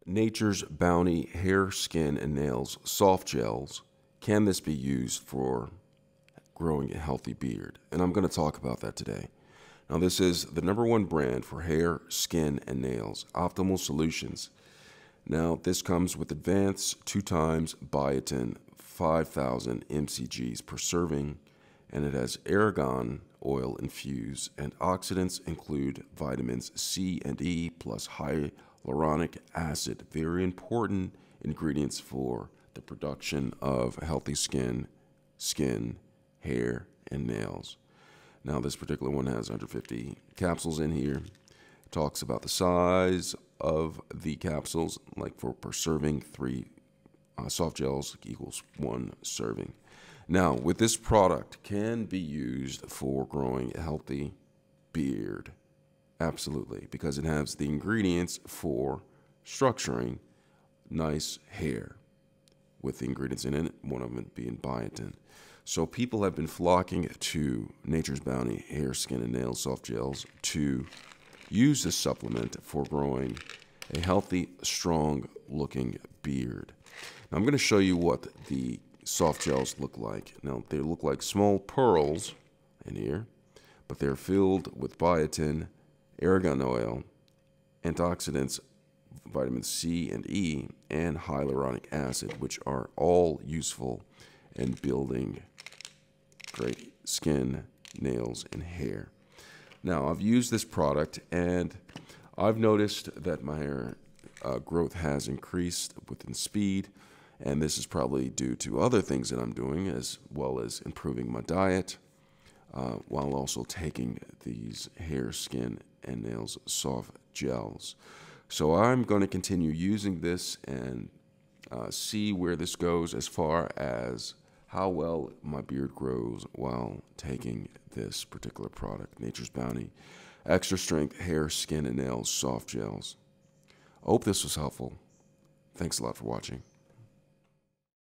Nature's Bounty Hair, Skin, and Nails Soft Gels. Can this be used for growing a healthy beard? And I'm going to talk about that today. Now, this is the #1 brand for hair, skin, and nails, Optimal Solutions. Now, this comes with advanced 2x biotin, 5,000 mcgs per serving, and it has argan oil infused, and oxidants include vitamins C and E plus hyaluronic acid, very important ingredients for the production of healthy skin, hair, and nails. Now, this particular one has 150 capsules in here. It talks about the size of the capsules, like for per serving, 3 soft gels equals 1 serving. Now, with this product, can be used for growing a healthy beard. Absolutely, because it has the ingredients for structuring nice hair with the ingredients in it, one of them being biotin. So people have been flocking to Nature's Bounty Hair, Skin, and Nails Soft Gels to use this supplement for growing a healthy, strong-looking beard. Now, I'm going to show you what the soft gels look like. Now, they look like small pearls in here, but they're filled with biotin, argan oil, antioxidants, vitamin C and E, and hyaluronic acid, which are all useful in building great skin, nails, and hair. Now, I've used this product, and I've noticed that my hair growth has increased within speed, and this is probably due to other things that I'm doing, as well as improving my diet, while also taking these hair, skin, and nails soft gels. So I'm going to continue using this and see where this goes as far as how well my beard grows while taking this particular product, Nature's Bounty Extra Strength Hair, Skin, and Nails Soft Gels. I hope this was helpful. Thanks a lot for watching.